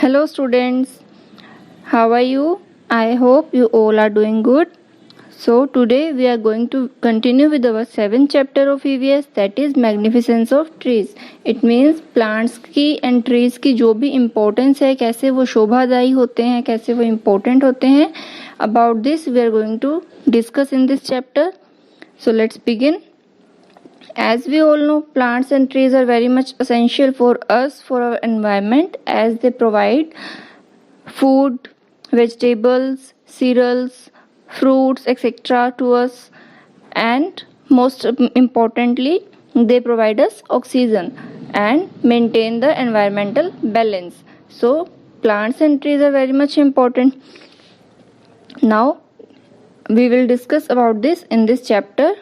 Hello students, how are you? I hope you all are doing good. So today we are going to continue with our 7th chapter of EVS, that is magnificence of trees. It means plants की and trees की जो भी importance है, कैसे वो शोभादायी होते हैं, कैसे वो important होते हैं. About this we are going to discuss in this chapter. So let's begin. As we all know, plants and trees are very much essential for us, for our environment, as they provide food, vegetables, cereals, fruits, etc. to us, and most importantly, they provide us oxygen and maintain the environmental balance. So, plants and trees are very much important. Now, we will discuss about this in this chapter.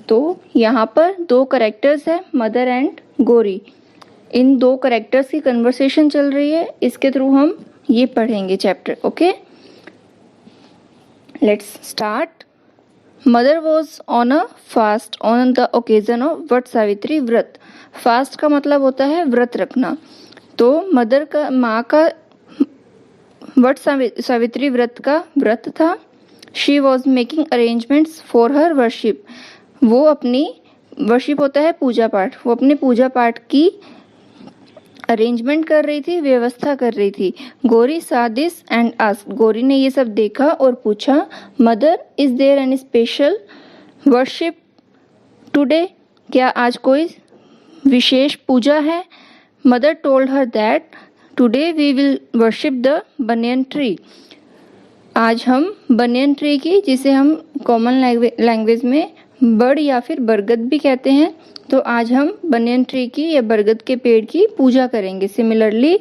तो यहाँ पर दो characters है, mother and गोरी. इन दो characters की conversation चल रही है, इसके थ्रू हम ये पढ़ेंगे chapter. Okay, let's start. Mother was on a fast on the occasion of Vat Savitri व्रत. फास्ट का मतलब होता है व्रत रखना. तो मदर का, माँ का वट सावित्री व्रत का व्रत था. She was making arrangements for her worship. वो अपनी वर्शिप होता है पूजा पाठ, वो अपने पूजा पाठ की अरेंजमेंट कर रही थी, व्यवस्था कर रही थी. गोरी सा दिस एंड आस्क्ड. गोरी ने ये सब देखा और पूछा, mother is there any special worship today. क्या आज कोई विशेष पूजा है? Mother told her that today we will worship the banyan tree. आज हम बनियन ट्री की, जिसे हम कॉमन लैंग्वेज में बड़ या फिर बरगद भी कहते हैं, तो आज हम बनियन ट्री की या बरगद के पेड़ की पूजा करेंगे. Similarly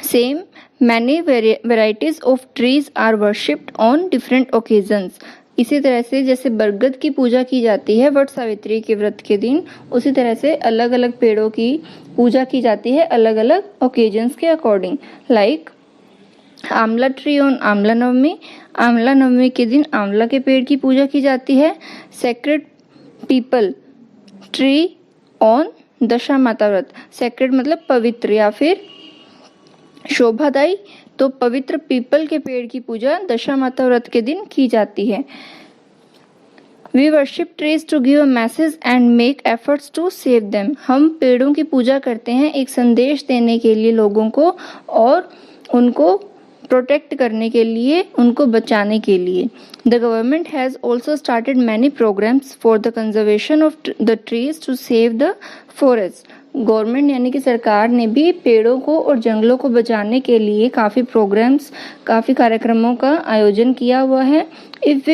same many varieties of trees are worshipped on different occasions. इसी तरह से जैसे बरगद की पूजा की जाती है वट सावित्री के व्रत के दिन, उसी तरह से अलग अलग पेड़ों की पूजा की जाती है अलग अलग ओकेजन्स के अकॉर्डिंग. लाइक आंवला ट्री ऑन आंवला नवमी. आंवला नवमी के दिन आंवला के पेड़ की पूजा की जाती है. सेक्रेड पीपल ट्री ऑन दशा माता व्रत. सेक्रेड मतलब पवित्र या फिर शोभादायी, तो पवित्र पीपल के पेड़ की पूजा दशा माता व्रत के दिन की जाती है. We worship trees to give a message and make efforts to save them. हम पेड़ों की पूजा करते हैं एक संदेश देने के लिए लोगों को, और उनको प्रोटेक्ट करने के लिए, उनको बचाने के लिए. The government has also started many programs for the conservation of the trees to save the forest. Government यानी कि सरकार ने भी पेड़ों को और जंगलों को बचाने के लिए काफ़ी प्रोग्राम्स, काफ़ी कार्यक्रमों का आयोजन किया हुआ है. If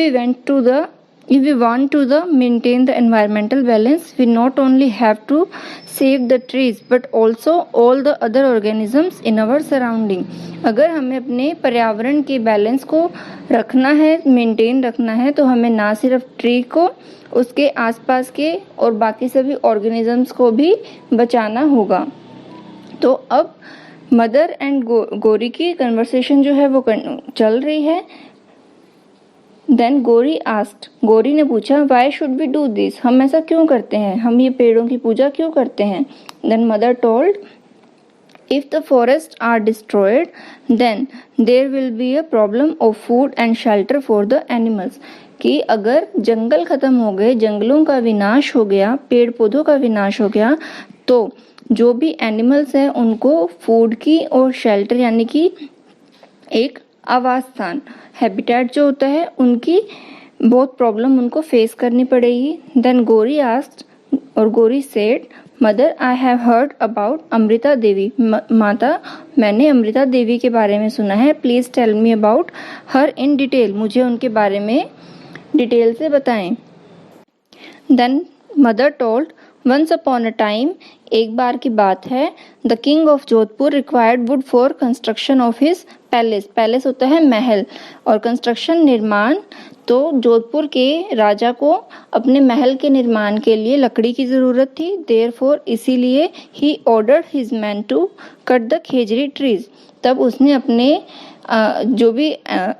we want to maintain the environmental balance, we not only have to save the trees but also all the other organisms in our surrounding. अगर हमें अपने पर्यावरण के बैलेंस को रखना है, मेंटेन रखना है, तो हमें ना सिर्फ ट्री को, उसके आसपास के और बाकी सभी ऑर्गेनिजम्स को भी बचाना होगा. तो अब मदर एंड गोरी की कन्वर्सेशन जो है वो चल रही है. देन गोरी आस्क्ड. गोरी ने पूछा, why should we do this. हम ऐसा क्यों करते हैं, हम ये पेड़ों की पूजा क्यों करते हैं? Then mother told, if the forest are destroyed then there will be a problem of food and shelter for the animals. कि अगर जंगल खत्म हो गए, जंगलों का विनाश हो गया, पेड़ पौधों का विनाश हो गया, तो जो भी एनिमल्स हैं उनको फूड की और शेल्टर यानी कि एक आवास स्थान, हैबिटेट जो होता है, उनकी बहुत प्रॉब्लम उनको फेस करनी पड़ेगी. देन गोरी आस्क्ड, और Gori said, mother I have heard about Amrita Devi. माता, मैंने अमृता देवी के बारे में सुना है. Please tell me about her in detail. मुझे उनके बारे में डिटेल से बताएं. Then mother told, once upon a time, एक बार की बात है, the king of Jodhpur required wood for construction of his palace. Palace होता है महल, और कंस्ट्रक्शन निर्माण. तो जोधपुर के राजा को अपने महल के निर्माण के लिए लकड़ी की ज़रूरत थी. देयरफॉर इसीलिए he ordered his man to cut the khejri trees. तब उसने अपने जो भी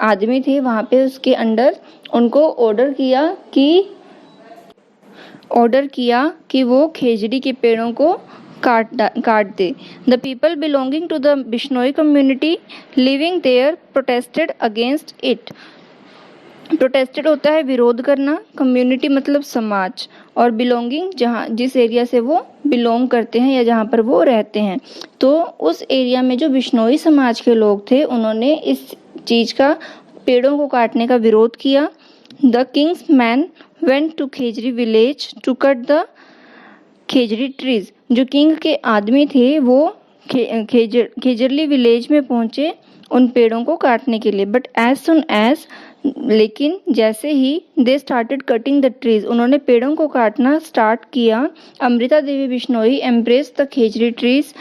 आदमी थे वहाँ पे उसके अंडर उनको ऑर्डर किया कि वो खेजड़ी के पेड़ों को काट दे। The people belonging to the Bishnoi community living there protested against it. Protested होता है विरोध करना, कम्युनिटी मतलब समाज, और बिलोंगिंग जहाँ जिस एरिया से वो बिलोंग करते हैं या जहाँ पर वो रहते हैं। तो उस एरिया में जो बिश्नोई समाज के लोग थे उन्होंने इस चीज़ का, पेड़ों को काटने का विरोध किया। The king's man went to Khejri village to cut the khejri trees. जो किंग के आदमी थे वो खेजरली विलेज में पहुंचे उन पेड़ों को काटने के लिए। बट एज सुन एज, लेकिन जैसे ही they started cutting the trees, उन्होंने पेड़ों को काटना स्टार्ट किया, Amrita Devi Bishnoi embrace the khejri trees.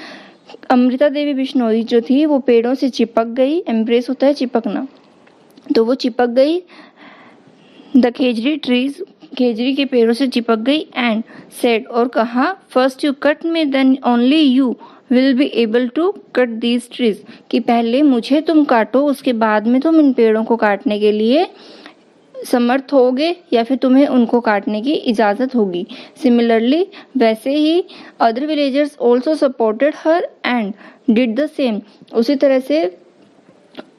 Amrita Devi Bishnoi जो थी वो पेड़ों से चिपक गई। एम्ब्रेस होता है चिपकना, तो वो चिपक गई द खेजरी ट्रीज, खेजरी के पेड़ों से चिपक गई। एंड सेड, और कहा, first you cut me then only you will be able to cut these trees, कि पहले मुझे तुम काटो उसके बाद में तुम इन पेड़ों को काटने के लिए समर्थ होगे या फिर तुम्हें उनको काटने की इजाज़त होगी। सिमिलरली, वैसे ही other villagers also supported her and did the same. उसी तरह से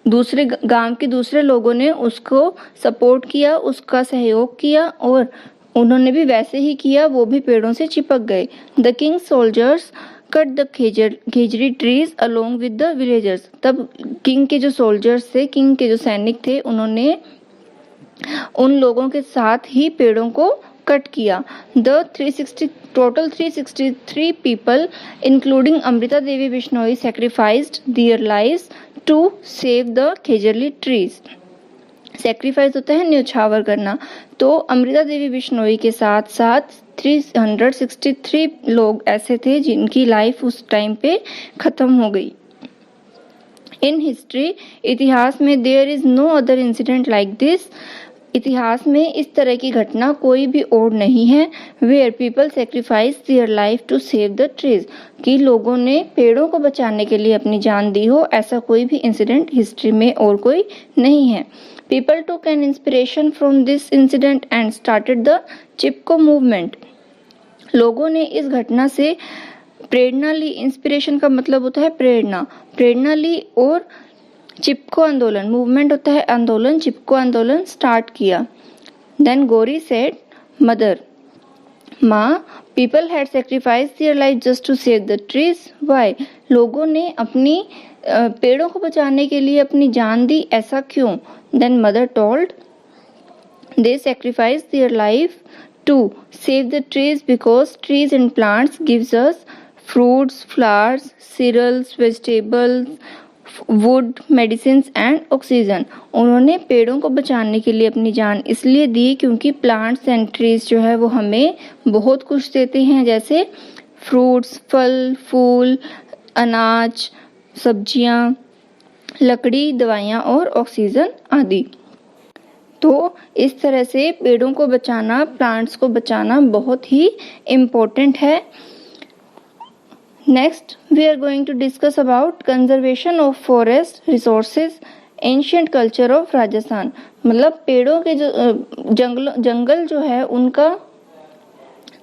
दूसरे गांव के दूसरे लोगों ने उसको सपोर्ट किया, उसका सहयोग किया और उन्होंने भी वैसे ही किया, वो भी पेड़ों से चिपक गए। The king soldiers cut the khejri trees along with the villagers. तब किंग के जो सोल्जर्स थे, किंग के जो सैनिक थे, उन्होंने उन लोगों के साथ ही पेड़ों को कट किया। The 363 people including Amrita Devi Bishnoi sacrificed their lives to save the Khejarli trees. Sacrifice होता है न्यौछावर करना। तो अमृता देवी बिश्नोई के साथ साथ 363 लोग ऐसे थे जिनकी लाइफ उस टाइम पे खत्म हो गई। इन हिस्ट्री, इतिहास में, there is no other incident like this. इतिहास में इस तरह की घटना कोई भी और नहीं है। Where people sacrifice their life to save the trees, कि लोगों ने पेड़ों को बचाने के लिए अपनी जान दी हो, ऐसा कोई भी इंसिडेंट हिस्ट्री में और कोई नहीं है। People took an inspiration from this incident and started the Chipko movement. लोगों ने इस घटना से प्रेरणा ली। इंस्पिरेशन का मतलब होता है प्रेरणा, प्रेरणा ली और चिपको आंदोलन, मूवमेंट होता है आंदोलन, चिपको आंदोलन स्टार्ट किया। देन गौरी सेड, मदर, माँ, people had sacrifice their life just to save the trees. Why, लोगों ने अपनी पेड़ों को बचाने के लिए अपनी जान दी, ऐसा क्यों? Then mother told, they sacrifice their life to save the trees because trees and plants gives us fruits, flowers, cereals, vegetables, wood, medicines and oxygen। उन्होंने पेड़ों को बचाने के लिए अपनी जान इसलिए दी क्योंकि प्लांट्स एंड ट्रीज जो है वो हमें बहुत कुछ देते हैं, जैसे फ्रूट्स, फल, फूल, अनाज, सब्जियां, लकड़ी, दवाइयाँ और ऑक्सीजन आदि। तो इस तरह से पेड़ों को बचाना, प्लांट्स को बचाना बहुत ही इम्पोर्टेंट है। Next we are going to discuss about conservation of forest resources, ancient culture of Rajasthan. मतलब पेड़ों के जो जंगल जो है उनका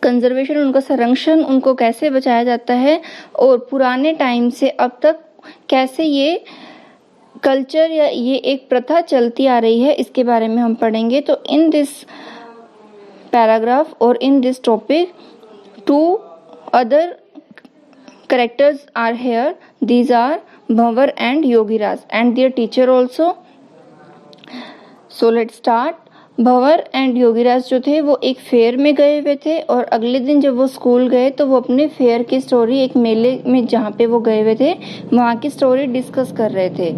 कंजर्वेशन, उनका संरक्षण, उनको कैसे बचाया जाता है और पुराने टाइम से अब तक कैसे ये कल्चर या ये एक प्रथा चलती आ रही है, इसके बारे में हम पढ़ेंगे। तो इन दिस पैराग्राफ और in this topic 2 other characters are here. These are Bhavar and Yogiraj and their teacher also. So let's start. Bhanwar and Yogiraj जो थे वो एक फेयर में गए हुए थे और अगले दिन जब वो स्कूल गए तो वो अपने फेयर की स्टोरी, एक मेले में जहाँ पे वो गए हुए थे वहाँ की स्टोरी डिस्कस कर रहे थे।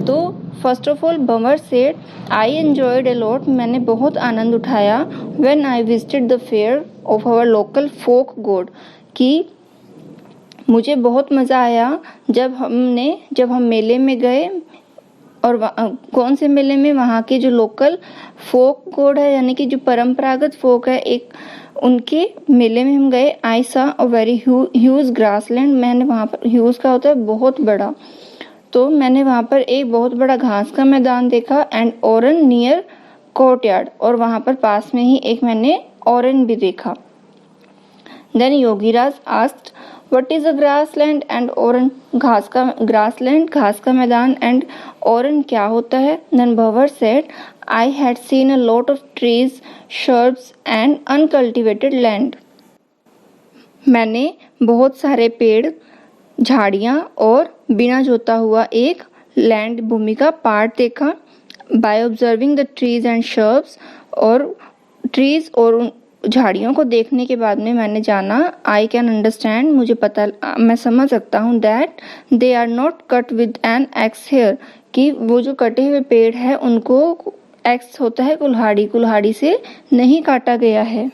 तो first of all Bhanwar said, I enjoyed a lot, मैंने बहुत आनंद उठाया, when I visited the fair of our local folk god, कि मुझे बहुत मज़ा आया जब हम मेले में गए। और कौन से मेले में? वहाँ के जो लोकल फोक गॉड है, यानी कि जो परंपरागत फोक है, एक उनके मेले में हम गए। आई सा अ वेरी ह्यूज ग्रासलैंड, मैंने वहाँ पर, ह्यूज का होता है बहुत बड़ा, तो मैंने वहाँ पर एक बहुत बड़ा घास का मैदान देखा। एंड ओरन नियर कोर्टयार्ड, और वहाँ पर पास में ही एक मैंने ओरन भी देखा। Then Yogiraj asked, What is a grassland and oran? Grassland घास का मैदान and oran क्या होता है? Then Bhavar said, I had seen a lot of trees, shrubs and uncultivated land. मैंने बहुत सारे पेड़, झाड़ियाँ और बिना जोता हुआ एक लैंड भूमि का पार्ट देखा. By observing the trees and shrubs, और ट्रीज और झाड़ियों को देखने के बाद में मैंने जाना, आई कैन अंडरस्टैंड, मुझे पता, मैं समझ सकता हूँ, that they are not cut with an axe here, कि वो जो कटे हुए पेड़ है उनको एक्स होता है कुल्हाड़ी से नहीं काटा गया है.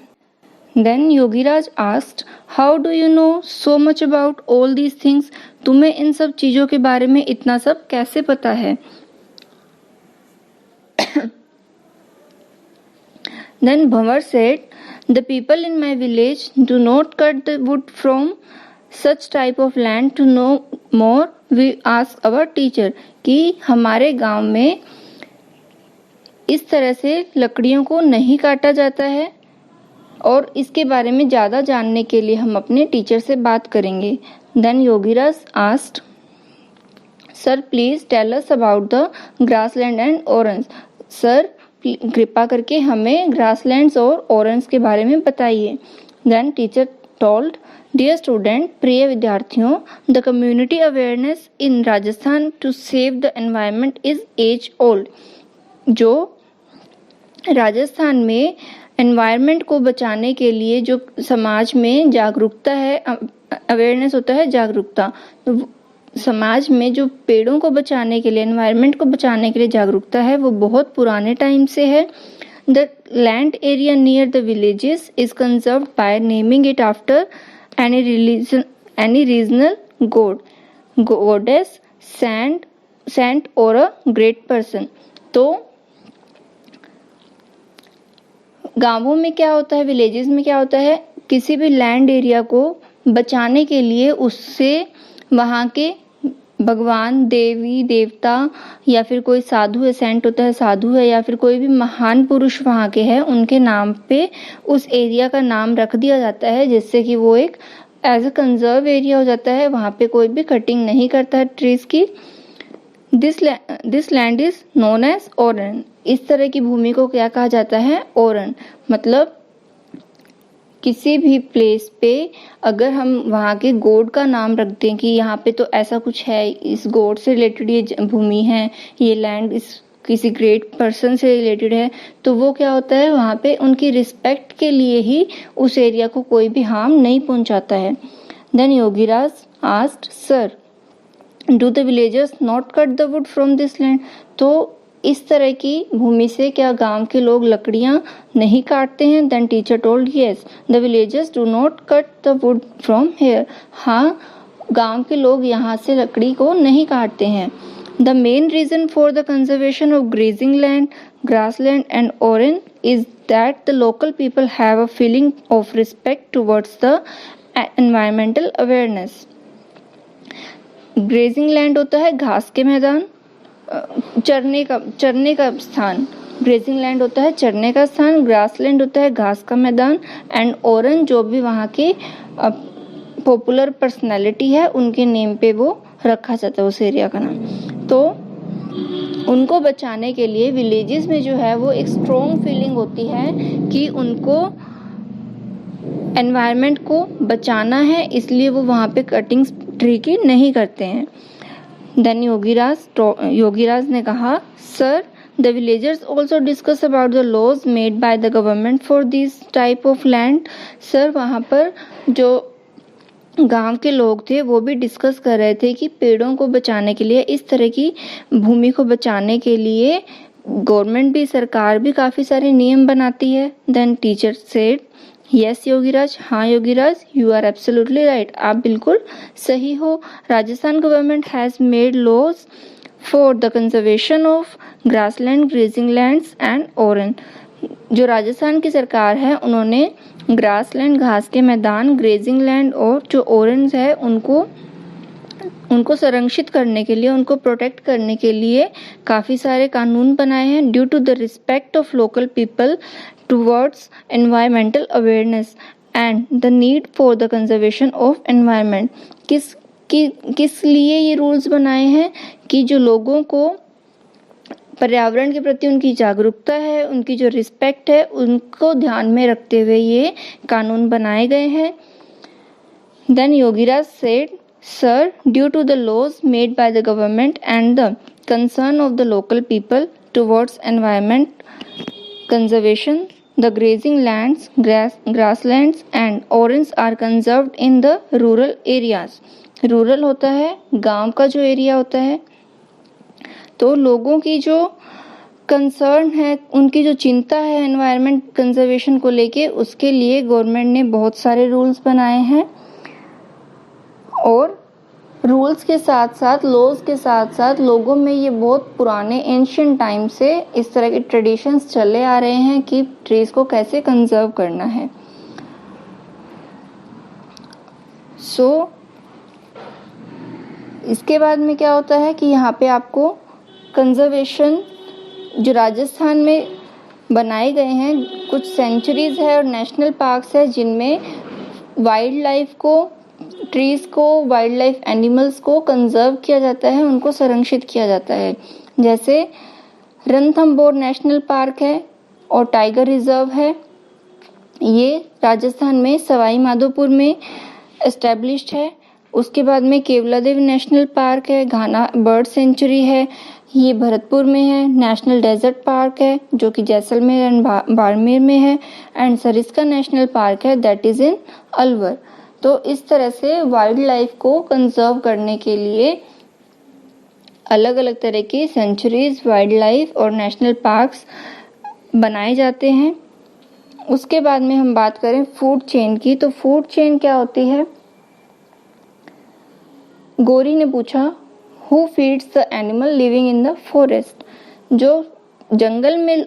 Then Yogiraj asked, how do you know so much about all these things? तुम्हें इन सब चीज़ों के बारे में इतना सब कैसे पता है? Then Bhavar said, the people in my village do not cut the wood from such type of land. To know more, we ask our teacher. कि हमारे गांव में इस तरह से लकड़ियों को नहीं काटा जाता है और इसके बारे में ज़्यादा जानने के लिए हम अपने टीचर से बात करेंगे. Then Yogiraj asked, Sir, please tell us about the grassland and orange. Sir, कृपा करके हमें ग्रासलैंड्स और ऑरेंज के बारे में बताइए. Then teacher told, dear student, प्रिय विद्यार्थियों, the community awareness in Rajasthan to save the environment is as old. जो राजस्थान में एनवायरनमेंट को बचाने के लिए जो समाज में जागरूकता है, अवेयरनेस होता है जागरूकता, समाज में जो पेड़ों को बचाने के लिए, एनवायरनमेंट को बचाने के लिए जागरूकता है, वो बहुत पुराने टाइम से है. The land area near the villages is conserved by naming it after any regional god, goddess, saint or a great person. तो गांवों में क्या होता है, विलेजेस में क्या होता है, किसी भी लैंड एरिया को बचाने के लिए उससे वहाँ के भगवान, देवी देवता या फिर कोई साधु है, सेंट होता है साधु है, या फिर कोई भी महान पुरुष वहाँ के हैं, उनके नाम पे उस एरिया का नाम रख दिया जाता है, जिससे कि वो एक एज अ कंजर्व एरिया हो जाता है. वहाँ पे कोई भी कटिंग नहीं करता है ट्रीज की. This land is known as oran. इस तरह की भूमि को क्या कहा जाता है? ओरन. मतलब किसी भी प्लेस पे अगर हम वहाँ के गॉड का नाम रख दें कि यहाँ पे तो ऐसा कुछ है, इस गॉड से रिलेटेड ये भूमि है, ये लैंड इस किसी ग्रेट पर्सन से रिलेटेड है, तो वो क्या होता है, वहाँ पे उनकी रिस्पेक्ट के लिए ही उस एरिया को कोई भी हार्म नहीं पहुँचाता है. Then Yogiraj asked, sir, do the villagers not cut the wood from this land? तो इस तरह की भूमि से क्या गांव के लोग लकड़ियां नहीं काटते हैं? Then teacher told, yes, the villagers do not cut the wood from here. हाँ, गांव के लोग यहाँ से लकड़ी को नहीं काटते हैं. The main reason for the conservation of grazing land, grassland and oran is that the local people have a feeling of respect towards the environmental awareness. Grazing land होता है घास के मैदान, चरने का स्थान. ग्रेजिंग लैंड होता है चरने का स्थान, ग्रासलैंड होता है घास का मैदान, एंड ओरन जो भी वहाँ के पॉपुलर पर्सनैलिटी है उनके नेम पे वो रखा जाता है उस एरिया का नाम. तो उनको बचाने के लिए विलेजेस में जो है वो एक स्ट्रॉन्ग फीलिंग होती है कि उनको एनवायरनमेंट को बचाना है, इसलिए वो वहाँ पे कटिंग ट्री की नहीं करते हैं. देन योगीराज ने कहा, sir, the villagers also discuss about the laws made by the government for this type of land. Sir, वहाँ पर जो गांव के लोग थे वो भी डिस्कस कर रहे थे कि पेड़ों को बचाने के लिए, इस तरह की भूमि को बचाने के लिए गवर्नमेंट भी, सरकार भी काफ़ी सारे नियम बनाती है. Then teacher said, yes Yogiraj, हाँ Yogiraj, you are absolutely right, आप बिल्कुल सही हो. Rajasthan government has made laws for the conservation of grassland, grazing lands and oran. जो राजस्थान की सरकार है उन्होंने ग्रासलैंड घास के मैदान, ग्रेजिंग लैंड और जो ओरेंज है उनको संरक्षित करने के लिए, उनको प्रोटेक्ट करने के लिए काफ़ी सारे कानून बनाए हैं. Due to the respect of local people towards environmental awareness, and the need for the conservation of environment. किस लिए ये रूल्स बनाए हैं कि जो लोगों को पर्यावरण के प्रति उनकी जागरूकता है, उनकी जो रिस्पेक्ट है, उनको ध्यान में रखते हुए ये कानून बनाए गए हैं। Then Yogiraj said, sir, due to the laws made by the government and the concern of the local people towards environment conservation, the grazing lands, grasslands and orange are conserved in the rural areas. Rural होता है गांव का जो area होता है, तो लोगों की जो कंसर्न है, उनकी जो चिंता है एनवायरनमेंट कंजर्वेशन को लेके, उसके लिए गवर्नमेंट ने बहुत सारे रूल्स बनाए हैं। और रूल्स के साथ साथ, लॉज के साथ साथ लोगों में ये बहुत पुराने एंशिएंट टाइम से इस तरह के ट्रेडिशंस चले आ रहे हैं कि ट्रीज को कैसे कंजर्व करना है। इसके बाद में क्या होता है कि यहाँ पे आपको कंजर्वेशन जो राजस्थान में बनाए गए हैं, कुछ सेंचुरीज है और नेशनल पार्क्स है जिनमें वाइल्ड लाइफ को, ट्रीज को, वाइल्ड लाइफ एनिमल्स को कंजर्व किया जाता है, उनको संरक्षित किया जाता है। जैसे रणथंभौर नेशनल पार्क है और टाइगर रिजर्व है, ये राजस्थान में सवाई माधोपुर में एस्टेब्लिश्ड है। उसके बाद में केवलादेव नेशनल पार्क है, घाना बर्ड सेंचुरी है, ये भरतपुर में है। नेशनल डेजर्ट पार्क है जो कि जैसलमेर एंड बाड़मेर में है। एंड सरिस्का नेशनल पार्क है, दैट इज इन अलवर। तो इस तरह से वाइल्ड लाइफ को कंजर्व करने के लिए अलग अलग तरह की सेंचुरीज, वाइल्ड लाइफ और नेशनल पार्क्स बनाए जाते हैं। उसके बाद में हम बात करें फूड चेन की, तो फूड चेन क्या होती है? गौरी ने पूछा, who feeds the animal living in the forest? जो जंगल में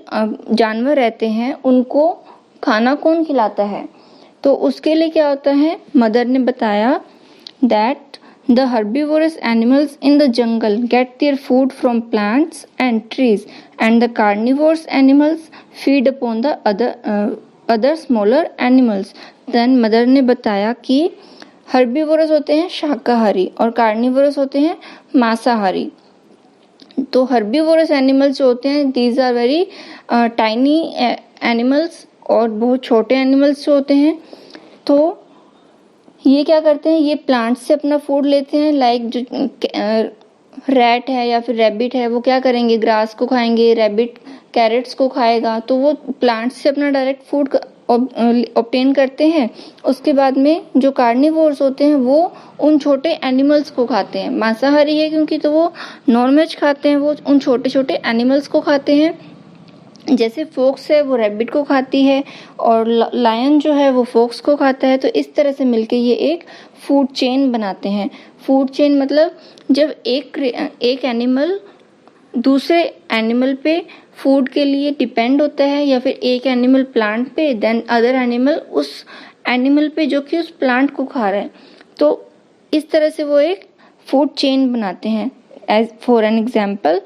जानवर रहते हैं उनको खाना कौन खिलाता है? तो उसके लिए क्या होता है, मदर ने बताया that the herbivorous animals in the jungle get their food from plants and trees and the carnivorous animals feed upon the other smaller animals. Then mother ने बताया कि हर्बीवोरस होते हैं शाकाहारी और कार्निवोरस होते हैं मांसाहारी। तो हर्बीवोरस एनिमल्स जो होते हैं, these are very tiny animals और बहुत छोटे एनिमल्स जो होते हैं। तो ये क्या करते हैं, ये प्लांट्स से अपना फूड लेते हैं। लाइक जो रैट है या फिर रैबिट है, वो क्या करेंगे, ग्रास को खाएंगे। रैबिट कैरेट्स को खाएगा, तो वो प्लांट्स से अपना डायरेक्ट फूड ऑब्टेन करते हैं। उसके बाद में जो कार्निवोर्स होते हैं वो उन छोटे एनिमल्स को खाते हैं। मांसाहारी है क्योंकि तो वो नॉनवेज खाते हैं, वो उन छोटे छोटे एनिमल्स को खाते हैं। जैसे फॉक्स है वो रैबिट को खाती है और लायन जो है वो फॉक्स को खाता है। तो इस तरह से मिलके ये एक फूड चेन बनाते हैं। फूड चेन मतलब जब एक एनिमल दूसरे एनिमल पे फूड के लिए डिपेंड होता है या फिर एक एनिमल प्लांट पे, देन अदर एनिमल उस एनिमल पे जो कि उस प्लांट को खा रहा है। तो इस तरह से वो एक फूड चेन बनाते हैं। As for an example,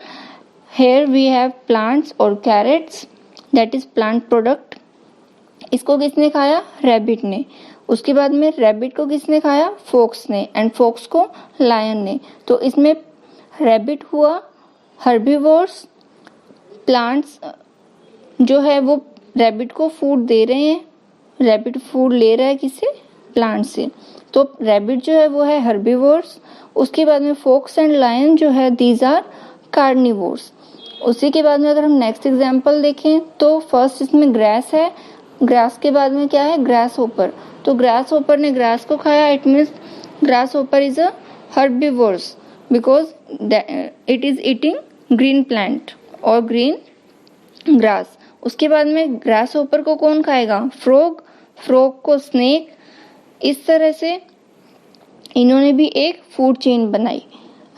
here we have plants और carrots, that is plant product। इसको किसने खाया? रैबिट ने। उसके बाद में रैबिट को किसने खाया? फॉक्स ने। एंड फॉक्स को लायन ने। तो इसमें रैबिट हुआ हर्बीवोर्स, प्लांट्स जो है वो रैबिट को फूड दे रहे हैं, रैबिट फूड ले रहा है किससे? प्लांट से। तो रैबिट जो है वो है हर्बीवोर्स। उसके बाद में फॉक्स एंड लायन जो है दीज आर कार्निवोर्स। उसी के बाद में अगर हम नेक्स्ट एग्जांपल देखें तो फर्स्ट इसमें ग्रास है, ग्रास के बाद में क्या है? Grass hopper. तो ग्रास होपर ने ग्रास को खाया, it means grass hopper is a herbivores because it is eating green plant और ग्रीन ग्रास। उसके बाद में ग्रास होपर को कौन खाएगा? फ्रॉग, फ्रॉग को स्नेक। इस तरह से इन्होंने भी एक फूड चेन बनाई,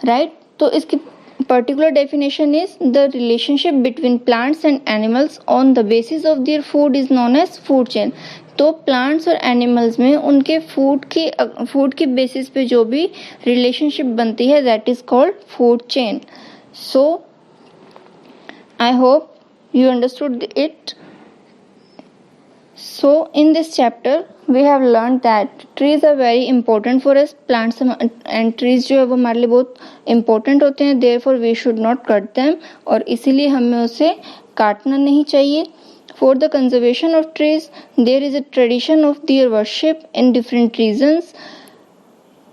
राइट। तो इसकी particular definition is the relationship between plants and animals on the basis of their food is known as food chain। तो plants और animals में उनके food की basis पे जो भी relationship बनती है that is called food chain। So I hope you understood it। So in this chapter we have learned that trees are very important for us. Plants and trees जो है वो हमारे लिए बहुत important होते हैं, therefore we should not cut them, और इसीलिए हमें उसे काटना नहीं चाहिए. For the conservation of trees, there is a tradition of their worship in different regions.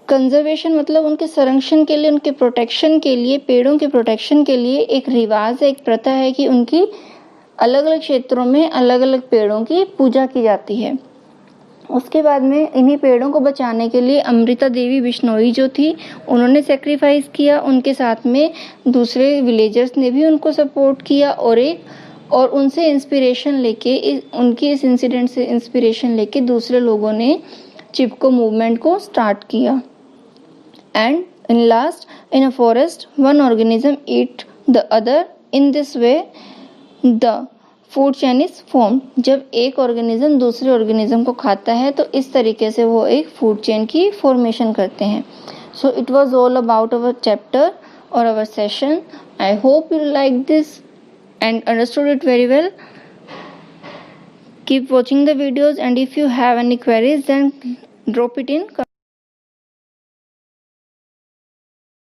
Conservation मतलब उनके संरक्षण के लिए, उनके प्रोटेक्शन के लिए, पेड़ों के प्रोटेक्शन के लिए एक रिवाज है, एक प्रथा है कि उनकी अलग अलग क्षेत्रों में अलग अलग पेड़ों की पूजा की जाती है. उसके बाद में इन्हीं पेड़ों को बचाने के लिए अमृता देवी बिश्नोई जो थी उन्होंने सेक्रीफाइस किया. उनके साथ में दूसरे विलेजर्स ने भी उनको सपोर्ट किया और उनसे इंस्पिरेशन लेके, उनकी इस इंसिडेंट से इंस्पिरेशन लेके दूसरे लोगों ने चिपको मूवमेंट को स्टार्ट किया. And in last, in a forest, one organism eat the other. In this way, the food chain is formed. जब एक ऑर्गेनिज्म दूसरे ऑर्गेनिज्म को खाता है तो इस तरीके से वो एक फूड चेन की फॉर्मेशन करते हैं. So it was all about our chapter or our session. I hope you liked this and understood it very well. Keep watching the videos, and if you have any queries then drop it in